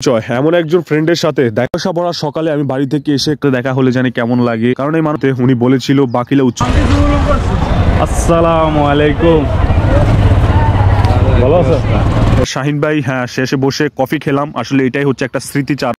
এমন একজন ফ্রেন্ডের সাথে দেখা পড়ার সকালে আমি বাড়ি থেকে এসে একটা দেখা হলে জানি কেমন লাগে, কারণ এই মানুষ উনি বলেছিল বাকিলা উচ্চ। আসসালামু আলাইকুম, ভালো আছেন শাহিন ভাই? হ্যাঁ, শেষে বসে কফি খেলাম, আসলে এটাই হচ্ছে একটা স্মৃতিচার।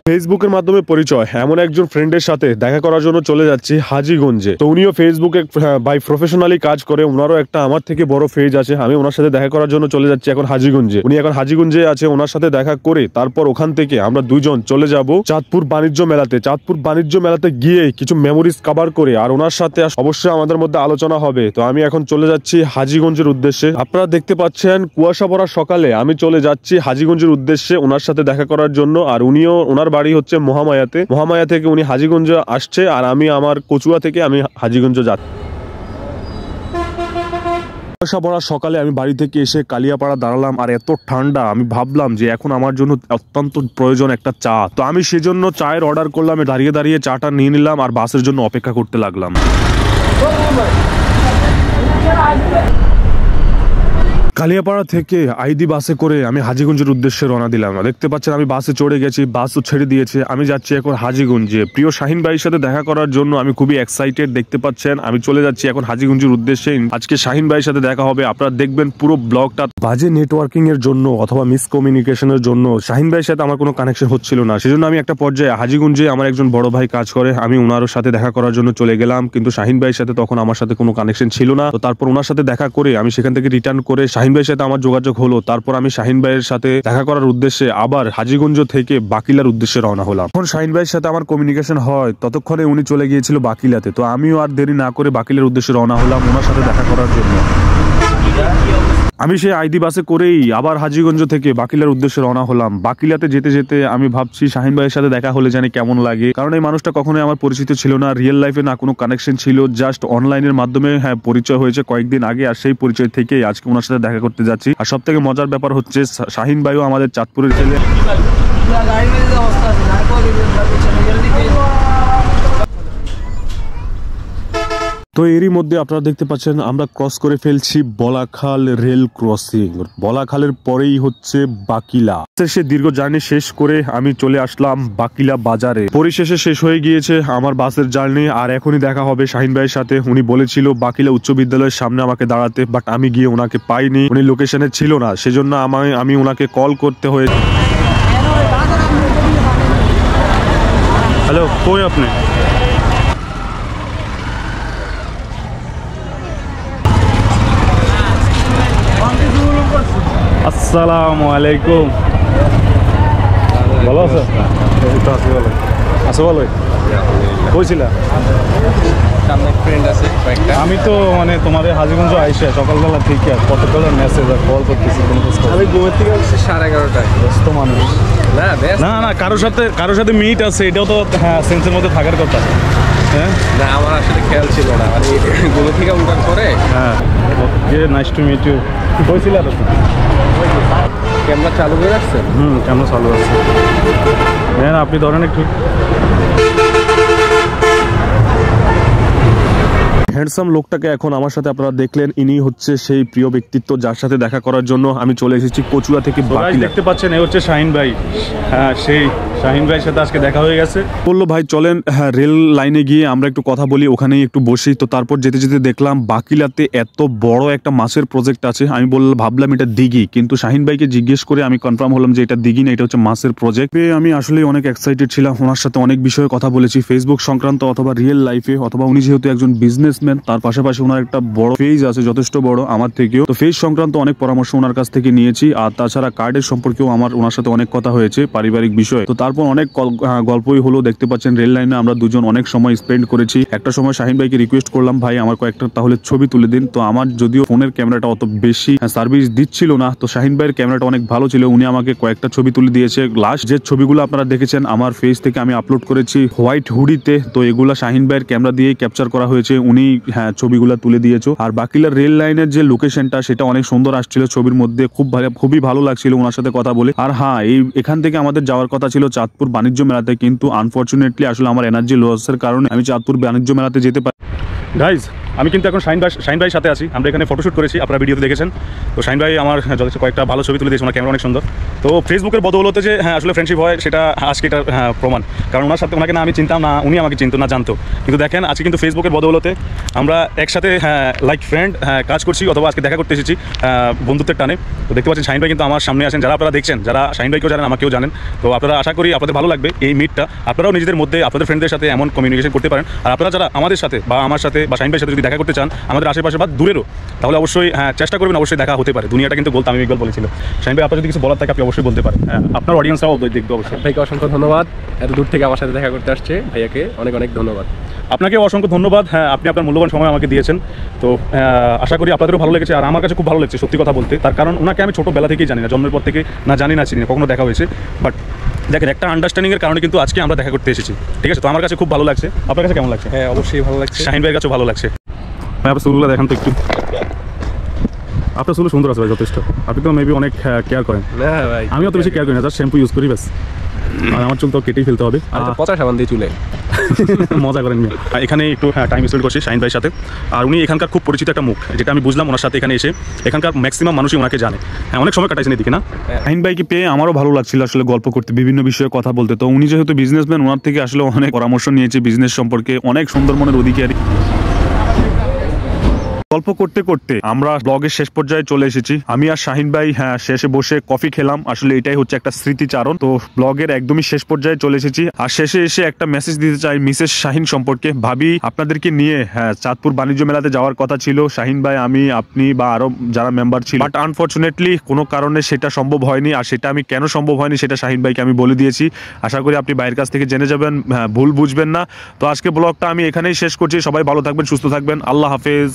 ফেসবুকের মাধ্যমে পরিচয় এমন একজন ফ্রেন্ডের সাথে দেখা করার জন্য চলে যাচ্ছি হাজীগঞ্জে। তো উনিও ফেসবুকে বাই প্রফেশনালি কাজ করে, ওনারও একটা আমার থেকে বড় পেজ আছে। আমি ওনার সাথে দেখা করার জন্য চলে যাচ্ছি এখন হাজীগঞ্জে। উনি এখন হাজীগঞ্জে আছে, ওনার সাথে দেখা করে তারপর ওখান থেকে আমরা দুইজন চলে যাব চাঁদপুর বাণিজ্য মেলাতে। চাঁদপুর বাণিজ্য মেলাতে গিয়ে কিছু মেমোরিজ কভার করে আর ওনার সাথে অবশ্যই আমাদের মধ্যে আলোচনা হবে। তো আমি এখন চলে যাচ্ছি হাজীগঞ্জের উদ্দেশ্যে। আপনারা দেখতে পাচ্ছেন কুয়াশা পড়া সকালে আমি চলে যাচ্ছি হাজীগঞ্জের উদ্দেশ্যে ওনার সাথে দেখা করার জন্য। আর উনিও, ওনার বাড়ি হচ্ছে মহামায়াতে, মহামায়া থেকে উনি হাজীগঞ্জ আসছে আর আমি আমার কচুয়া থেকে আমি হাজীগঞ্জ যাচ্ছি। কুয়াশা পড়া সকালে আমি বাড়ি থেকে এসে কালিয়াপাড়া দাঁড়ালাম আর এত ঠান্ডা, আমি ভাবলাম যে এখন আমার জন্য অত্যন্ত প্রয়োজন একটা চা। তো আমি সেজন্য চায়ের অর্ডার করলাম, দাঁড়িয়ে দাঁড়িয়ে চাটা নিয়ে নিলাম আর বাসের জন্য অপেক্ষা করতে লাগলাম। কালিয়াপাড়া থেকে আইডি বাসে করে আমি হাজীগঞ্জের উদ্দেশ্যে রওনা দিলাম। দেখতে পাচ্ছেন আমি বাসে চড়ে গেছি, বাসও ছেড়ে দিয়েছে, আমি যাচ্ছি এখন হাজীগঞ্জে। প্রিয় শাহিন ভাইয়ের সাথে দেখা করার জন্য আমি খুবই এক্সাইটেড। দেখতে পাচ্ছেন আমি চলে যাচ্ছি এখন হাজীগঞ্জের উদ্দেশ্যে। আজকে শাহিন ভাইয়ের সাথে দেখা হবে, আপনারা দেখবেন পুরো ব্লগটা। বাজে নেটওয়ার্কিং এর জন্য অথবা মিসকমিউনিকেশনের জন্য শাহিন ভাইয়ের সাথে আমার কোনো কানেকশন হচ্ছিল না, সেজন্য আমি একটা পর্যায়ে হাজীগঞ্জে আমার একজন বড় ভাই কাজ করে, আমি ওনার সাথে দেখা করার জন্য চলে গেলাম। কিন্তু শাহিন ভাইয়ের সাথে তখন আমার সাথে কোনো কানেকশন ছিল না। তো তারপর ওনার সাথে দেখা করে আমি সেখান থেকে রিটার্ন করে শাহিন ভাইয়ের সাথে আমার যোগাযোগ হলো। তারপর আমি শাহিন ভাইয়ের সাথে দেখা করার উদ্দেশ্যে আবার হাজীগঞ্জ থেকে বাকিলার উদ্দেশ্যে রওনা হলাম। এখন শাহিন ভাইয়ের সাথে আমার কমিউনিকেশন হয়, ততক্ষণে উনি চলে গিয়েছিল বাকিলাতে। তো আমিও আর দেরি না করে বাকিলার উদ্দেশ্যে রওনা হলাম ওনার সাথে দেখা করার জন্য। আমি সেই আইডি বাসে করেই আবার হাজীগঞ্জ থেকে বাকিলার উদ্দেশ্যে রওনা হলাম। বাকিলাতে যেতে যেতে আমি ভাবছি শাহিন ভাইয়ের সাথে দেখা হলে জানি কেমন লাগে, কারণ এই মানুষটা কখনোই আমার পরিচিত ছিল না, রিয়েল লাইফে না কোনো কানেকশন ছিল, জাস্ট অনলাইনের মাধ্যমে হ্যাঁ পরিচয় হয়েছে কয়েকদিন আগে। আর সেই পরিচয় থেকেই আজকে ওনার সাথে দেখা করতে যাচ্ছি। আর সব থেকে মজার ব্যাপার হচ্ছে শাহিন ভাইও আমাদের চাঁদপুরের ছেলে। তো এরই মধ্যে আপনারা দেখতে পাচ্ছেন আমরা ক্রস করে ফেলছি বলাখাল রেল ক্রসিং। বলাখালের পরেই হচ্ছে বাকিলা। সে দীর্ঘ জার্নি শেষ করে আমি চলে আসলাম বাকিলা বাজারে। পরিশেষে শেষ হয়ে গিয়েছে আমার বাসের জার্নি আর এখনই দেখা হবে শাহিন ভাইয়ের সাথে। উনি বলেছিল বাকিলা উচ্চ বিদ্যালয়ের সামনে আমাকে দাঁড়াতে, বাট আমি গিয়ে ওনাকে পাইনি, উনি লোকেশনে ছিল না, সেজন্য আমি ওনাকে কল করতে হয়েছে। হ্যালো, কই আপনি? আসসালামু আলাইকুম, ভালো আছো? আছো ভালো? কইছিলা? আমি তো মানে তোমার হাজীগঞ্জ আইসা সকালবেলা থেকে কতগুলো মেসেজ আর কল করতেছি, আমি ঘুমের থেকে আসছি 11:30টায়। ব্যস্ত মানুষ না, না কারোর সাথে মিট আছে, এটাও তো হ্যাঁ সেন্সের মধ্যে থাকার কথা। হ্যাঁ না, আমার আসলে খেয়াল ছিল না, মানে ঘুমে থেকে উঠার পরে। হ্যাঁ, ওকে, নাইস টু মিট ইউ। কইছিলা তো ক্যামেরা চালু করে রাখছেন? ক্যামেরা চালু আছে। হ্যাঁ, আপনি ধরেন একটু। হ্যান্ডসাম লোকটাকে এখন আমার সাথে আপনারা দেখলেন, ইনি হচ্ছে সেই প্রিয় ব্যক্তিত্ব যার সাথে দেখা করার জন্য আমি চলে এসেছি কচুয়া থেকে বাকিলা। দেখতে পাচ্ছেন এই হচ্ছে শাহিন ভাই। হ্যাঁ, সেই শাহিন ভাইয়ের সাথে আজকে দেখা হয়ে গেছে। বললো ভাই চলেন হ্যাঁ রেল লাইনে গিয়ে আমরা একটু কথা বলি, ওখানেই একটু বসি। তো তারপর যেতে যেতে দেখলাম বাকিলাতে এত বড় একটা মাছের প্রজেক্ট আছে। আমি ভাবলাম এটা দিঘি, কিন্তু শাহিন ভাইকে জিজ্ঞেস করে আমি কনফার্ম হলাম যে এটা দিঘি না, এটা হচ্ছে মাছের প্রজেক্ট। আমি আসলে অনেক এক্সাইটেড ছিলাম, ওনার সাথে অনেক বিষয়ে কথা বলেছি, ফেসবুক সংক্রান্ত অথবা রিয়েল লাইফে, অথবা উনি যেহেতু একজন বিজনেসম্যান তার পাশাপাশি ওনার একটা বড় পেজ আছে, যথেষ্ট বড় আমার থেকেও। তো পেজ সংক্রান্ত অনেক পরামর্শ ওনার কাছ থেকে নিয়েছি। আর তাছাড়া কার্ডের সম্পর্কেও আমার ওনার সাথে অনেক কথা হয়েছে, পারিবারিক বিষয়। তো তারপর অনেক গল্পই হলো। দেখতে পাচ্ছেন রেল লাইনে আমরা দুজন অনেক সময় স্পেন্ড করেছি। একটা সময় শাহিন ভাইকে রিকোয়েস্ট করলাম ভাই আমার কয়েকটা তাহলে ছবি তুলে দিন। তো আমার যদিও ফোনের ক্যামেরাটা অত বেশি সার্ভিস দিচ্ছিল না, তো শাহিন ভাইয়ের ক্যামেরাটা অনেক ভালো ছিল, উনি আমাকে কয়েকটা ছবি তুলে দিয়েছে। লাস্ট যে ছবিগুলো আপনারা দেখেছেন আমার ফেস থেকে আমি আপলোড করেছি হোয়াইট হুডিতে, তো এগুলা শাহিন ভাইয়ের ক্যামেরা দিয়ে ক্যাপচার করা হয়েছে, উনি হ্যাঁ ছবিগুলো তুলে দিয়েছো। আর বাকিলার রেল লাইনের যে লোকেশনটা সেটা অনেক সুন্দর আসছিল ছবির মধ্যে, খুবই ভালো লাগছিল ওনার সাথে কথা বলে। আর হ্যাঁ, এখান থেকে আমাদের যাওয়ার কথা ছিল চাঁদপুর বাণিজ্য মেলাতে, কিন্তু আনফরচুনেটলি আসলে আমার এনার্জি লসের কারণে আমি চাঁদপুর বাণিজ্য মেলাতে যেতে পারি। গাইজ আমি কিন্তু এখন শাহিন ভাইয়ের সাথে আছি। আমরা এখানে ফটোশ্যুট করেছি, আপনারা ভিডিওতে দেখেছেন। তো শাহিন ভাই আমার যথেষ্ট কয়েকটা ভালো ছবি তুলে দিয়েছে, ওনার ক্যামেরা অনেক সুন্দর। তো ফেসবুকের বদৌলতে যে হ্যাঁ আসলে ফ্রেন্ডশিপ হয় সেটা আজকে এটার প্রমাণ। কারণ ওনার সাথে ওনাকে না আমি চিনতাম, না উনি আমাকে চিনতো না জানতো, কিন্তু দেখেন আজকে কিন্তু ফেসবুকের বদৌলতে আমরা একসাথে লাইক ফ্রেন্ড কাজ করছি, অথবা আজকে দেখা করতে এসেছি বন্ধুত্বের টানে। তো দেখতে পাচ্ছেন শাহিন ভাই কিন্তু আমার সামনে আছেন। যারা আপনারা দেখছেন, যারা শাহিন ভাইকেও জানেন, আমাকেও জানেন, তো আপনারা আশা করি আপনাদের ভালো লাগবে এই মিটটা। আপনারাও নিজেদের মধ্যে আপনাদের ফ্রেন্ডদের সাথে এমন কমিউনিকেশন করতে পারেন। আর আপনারা যারা আমাদের সাথে বা আমার সাথে বা শাহিন ভাইয়ের সাথে যদি দেখা করতে চান, আমাদের আশেপাশে বা দূরেরও, তাহলে অবশ্যই চেষ্টা করবেন, অবশ্যই দেখা হতে পারে। দুনিয়াটা কিন্তু গোল, আমি ইকবাল বলেছিল। শাহিন ভাই আপনার যদি কিছু বলার থাকে আপনি অবশ্যই বলতে পারেন, আপনার অডিয়েন্সরাও দেখবে অবশ্যই। ভাইকে অসংখ্য ধন্যবাদ, এত দূর থেকে আমার সাথে দেখা করতে আসছে, ভাইয়াকে অনেক অনেক ধন্যবাদ। আপনাকে অসংখ্য ধন্যবাদ। আপনি আপনার মূল্যবান সময় আমাকে দিয়েছেন। তো আশা করি আপনাদেরও ভালো লেগেছে, আর আমার কাছে খুব ভালো লাগছে সত্যি কথা বলতে। তার কারণ ওনাকে আমি ছোটোবেলা থেকেই জানি না, জন্মের পর থেকে না জানি না চিনি না, কখনো দেখা হয়েছে। বাট দেখেন একটা আন্ডারস্ট্যান্ডিংয়ের কারণে কিন্তু আজকে আমরা দেখা করতে এসেছি, ঠিক আছে? তো আমার কাছে খুব ভালো লাগছে। আপনার কাছে কেমন লাগছে? হ্যাঁ অবশ্যই ভালো লাগছে। শাহিন ভাইয়ের কাছেও ভালো লাগছে। ভাই আপনার চুলগুলো দেখেন তো একটু, আপনার চুল সুন্দর আছে ভাই যথেষ্ট। আপনি তো মেবি অনেক কেয়ার করেন। না ভাই, আমি অত বেশি কেয়ার করি না, জাস্ট শ্যাম্পু ইউজ করি ব্যাস। আর আমার চুল তো কেটেই ফেলতে হবে। আর পচা সাবান দিয়ে চুলে মজা করেন। এখানে একটু টাইম স্পেন্ড করছি শাহিন ভাইয়ের সাথে। আর উনি এখানকার খুব পরিচিত একটা মুখ, যেটা আমি বুঝলাম ওনার সাথে এখানে এসে। এখানকার ম্যাক্সিমাম মানুষই ওনাকে জানে। অনেক সময় কাটাইছেন এদিকে না? শাহিন ভাইকে পেয়ে আমারও ভালো লাগছিল আসলে গল্প করতে, বিভিন্ন বিষয়ে কথা বলতে। তো উনি যেহেতু বিজনেসম্যান, ওনার থেকে আসলে অনেক পরামর্শ নিয়েছি বিজনেস সম্পর্কে। অনেক সুন্দর মনের অধিকারী। গল্প করতে করতে আমরা ব্লগের শেষ পর্যায়ে চলে এসেছি। আমি আর শাহিন ভাই শেষে বসে কফি খেলাম। আসলে এটাই হচ্ছে একটা স্মৃতিচারণ। তো ব্লগের একদমই শেষ পর্যায়ে চলে এসেছি। আর শেষে এসে একটা মেসেজ দিতে চাই মিসেস শাহিন সম্পর্কে। ভাবি আপনাদেরকে নিয়ে চাঁদপুর বাণিজ্য মেলাতে যাওয়ার কথা ছিল, শাহিন ভাই, আমি, আপনি বা আরো যারা মেম্বার ছিল। বাট আনফরচুনেটলি কোনো কারণে সেটা সম্ভব হয়নি। আর সেটা আমি কেন সম্ভব হয়নি সেটা শাহিন ভাইকে আমি বলে দিয়েছি। আশা করি আপনি ভাইয়ের কাছ থেকে জেনে যাবেন, ভুল বুঝবেন না। তো আজকে ব্লগটা আমি এখানেই শেষ করছি। সবাই ভালো থাকবেন, সুস্থ থাকবেন। আল্লাহ হাফেজ।